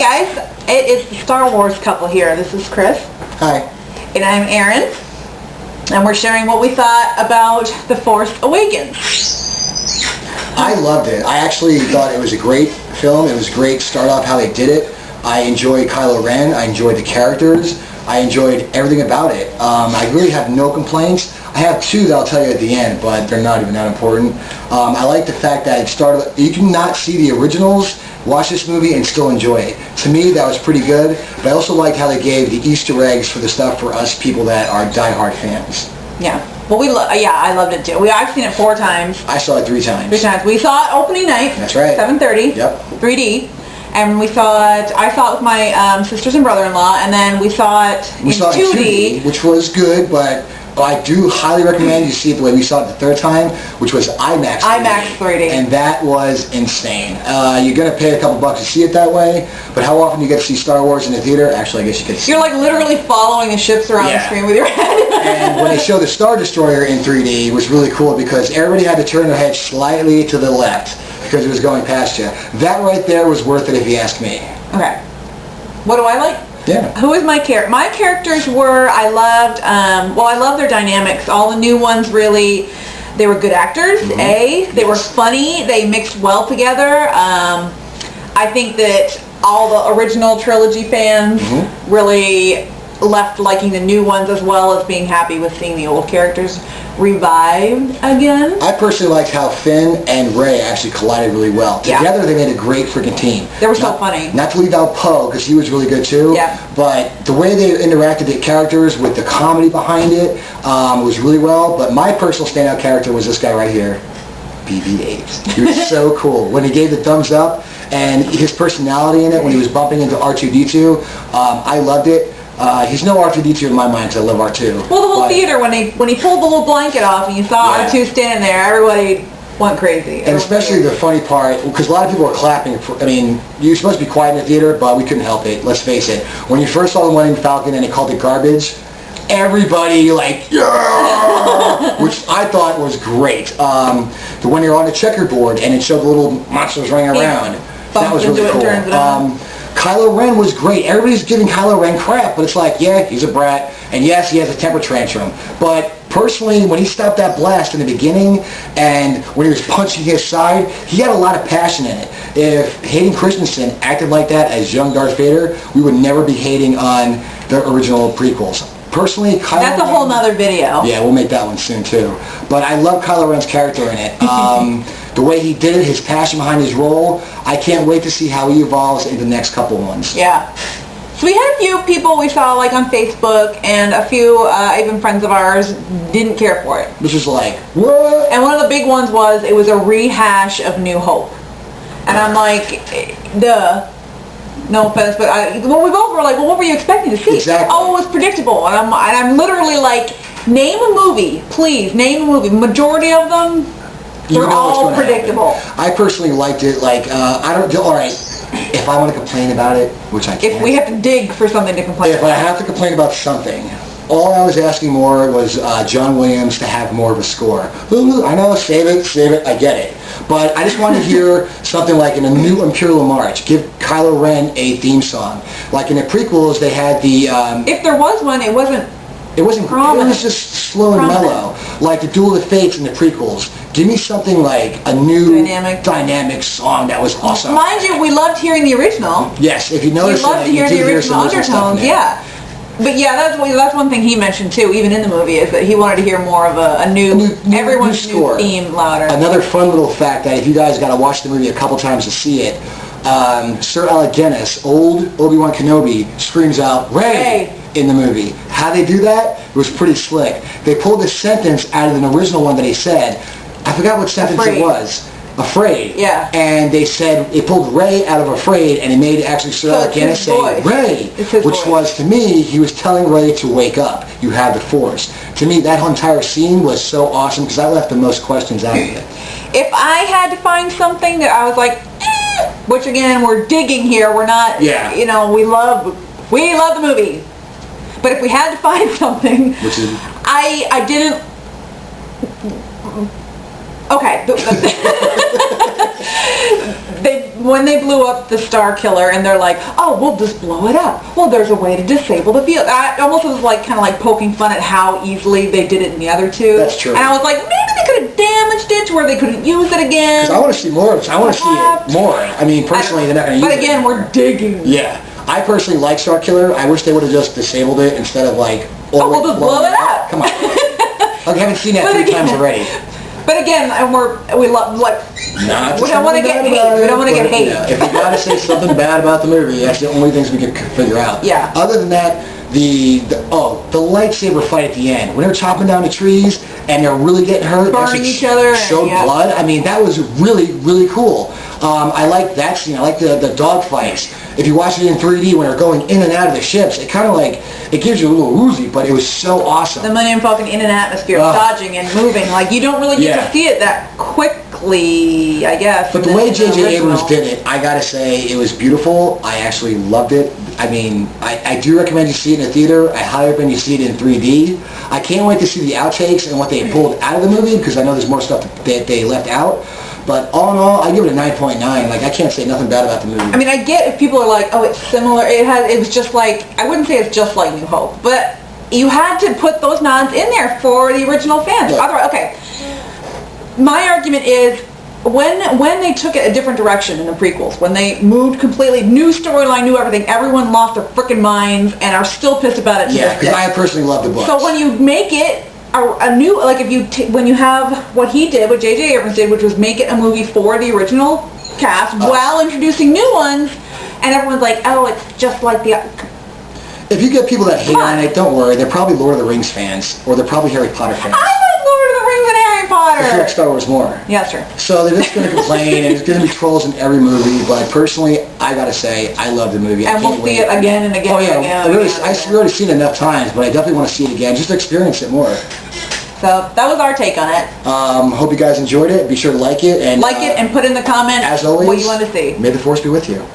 guys, it's the Star Wars couple here. This is Chris. Hi. And I'm Erin. And we're sharing what we thought about The Force Awakens. I loved it. I actually thought it was a great film. It was great to start off how they did it. I enjoyed Kylo Ren. I enjoyed the characters. I enjoyed everything about it. I really have no complaints. I have two that I'll tell you at the end, but they're not even that important. I like the fact that it started, you can not see the originals, watch this movie and still enjoy it. To me, that was pretty good, but I also liked how they gave the Easter eggs for the stuff for us people that are diehard fans. Yeah. Well, I loved it too. I've seen it 4 times. I saw it 3 times. 3 times. We saw it opening night. That's right. 7:30. Yep. 3D. And I saw it with my sisters and brother-in-law, and then we saw it in 2D. Which was good, but I do highly recommend you see it the way we saw it the 3rd time, which was IMAX 3D. IMAX 3D. And that was insane. You're going to pay a couple bucks to see it that way, but how often do you get to see Star Wars in the theater? Actually, I guess you could see You're like literally following the ships around the screen with your head. And when they showed the Star Destroyer in 3D, it was really cool because everybody had to turn their head slightly to the left because it was going past you. That right there was worth it if you ask me. Okay. What do I like? Yeah. Who is my character? My characters were, I love their dynamics. All the new ones really, they were good actors, They were funny, they mixed well together. I think that all the original trilogy fans really left liking the new ones as well as being happy with seeing the old characters revived again. I personally liked how Finn and Rey actually collided really well. Together they made a great freaking team. They were so funny. Not to leave out Poe, because he was really good too. Yeah. But the way they interacted the characters with the comedy behind it was really well. But my personal standout character was this guy right here, BB-8. He was so cool. When he gave the thumbs up and his personality in it when he was bumping into R2-D2, I loved it. He's no R2-D2 in my mind because I love R2. Well, the whole theater, when he pulled the little blanket off and you saw R2 standing there, everybody went crazy. And especially the funny part, because a lot of people were clapping. You're supposed to be quiet in the theater, but we couldn't help it. Let's face it. When you first saw the Millennium Falcon and they called it garbage, everybody yeah! Which I thought was great. When you're on the checkerboard and it showed the little monsters running around, that was really cool. Kylo Ren was great. Everybody's giving Kylo Ren crap, but it's like, yeah, he's a brat, and yes, he has a temper tantrum. But personally, when he stopped that blast in the beginning, and when he was punching his side, he had a lot of passion in it. If Hayden Christensen acted like that as young Darth Vader, we would never be hating on the original prequels. Personally, Kylo That's a whole nother video. Yeah, we'll make that one soon too. But I love Kylo Ren's character in it. The way he did it, his passion behind his role, I can't wait to see how he evolves in the next couple ones. Yeah. So we had a few people we saw like on Facebook, and a few even friends of ours didn't care for it. Which is like, what? And one of the big ones was it was a rehash of New Hope. And I'm like, duh. No offense, but we both were like, well, what were you expecting to see? Exactly. Oh, it was predictable. And I'm literally like, name a movie, please, name a movie. Majority of them were all predictable. I personally liked it. Like, all right, if I want to complain about it, which I can't. If we have to dig for something to complain about. If I have to complain about something, all I was asking more was John Williams to have more of a score. I know, save it, I get it. But I just wanted to hear something like in a new Imperial March, give Kylo Ren a theme song. Like in the prequels, they had the... if there was one, it wasn't prominent. It was just slow and mellow. Like the Duel of the Fates in the prequels. Give me something like a new dynamic song that was awesome. Mind you, we loved hearing the original. Yes, if you notice we loved to hear the original undertones, yeah. But yeah, that's one thing he mentioned too, even in the movie, is that he wanted to hear more of a new everyone's new theme louder. Another fun little fact that if you guys got to watch the movie a couple times to see it, Sir Alec Guinness, old Obi-Wan Kenobi, screams out, Rey! In the movie. How they do that? It was pretty slick. They pulled a sentence out of an original one that he said. I forgot what sentence it was. Afraid. Yeah. And they said, it pulled Rey out of Afraid, and it made actually Sir Alec Guinness say, Rey! Which was, to me, he was telling Rey to wake up. You have the Force. To me, that whole entire scene was so awesome, because I left the most questions out of it. If I had to find something that I was like, which again, we're digging here, we're not, we love the movie. But if we had to find something, which is, I didn't. Okay. when they blew up the Star Killer, and they're like, oh, we'll just blow it up. Well, there's a way to disable the field. I almost was like kind of like poking fun at how easily they did it in the other two. That's true. And I was like, maybe they could have damaged it to where they couldn't use it again. Because I want to see more. I want to see it more. I mean, personally, they're not going to use it. But again, we're digging. Yeah. I personally like Star Killer. I wish they would have just disabled it instead of like... we'll just blow it up. Come on. I haven't seen that 3 times already. But again, we love like we don't want to get hate. We don't want to get hate. Yeah, if we gotta say something bad about the movie, that's the only things we can figure out. Yeah. Other than that, the lightsaber fight at the end when they're chopping down the trees and they're really getting hurt, burning each other, showed blood. I mean, that was really cool. I like that scene. I like the dog fights. If you watch it in 3D when they're going in and out of the ships, it kind of like, it gives you a little woozy, but it was so awesome. The Millennium Falcon in an atmosphere, dodging and moving, like you don't really get to see it that quickly, I guess. But the way J.J. Abrams did it, I gotta say, it was beautiful. I actually loved it. I mean, I do recommend you see it in the theater. I highly recommend you see it in 3D. I can't wait to see the outtakes and what they pulled out of the movie, because I know there's more stuff that they left out. But all in all, I give it a 9.9. Like, I can't say nothing bad about the movie. I mean, I get if people are like, oh, it's similar. It was just like, I wouldn't say it's just like New Hope, but you had to put those nods in there for the original fans. Yeah. Otherwise, okay. My argument is when they took it a different direction in the prequels, when they moved completely, new storyline, new everything, everyone lost their freaking minds and are still pissed about it. Yeah, because I personally love the books. So when you make it a new, like if you when you have what he did, what J.J. Abrams did, which was make it a movie for the original cast while introducing new ones, and everyone's like, oh, it's just like the... If you get people that hate on it, don't worry. They're probably Lord of the Rings fans, or they're probably Harry Potter fans. I like Lord of the Rings and Harry Potter. I like Star Wars more. Yeah, that's true. So they're just going to complain, and there's going to be trolls in every movie, but personally, I got to say, I love the movie. And we'll see it again and again. Oh yeah, and again, I've already seen it enough times, but I definitely want to see it again, just to experience it more. So that was our take on it. Hope you guys enjoyed it. Be sure to like it and put in the comments as always, what you want to see. May the Force be with you.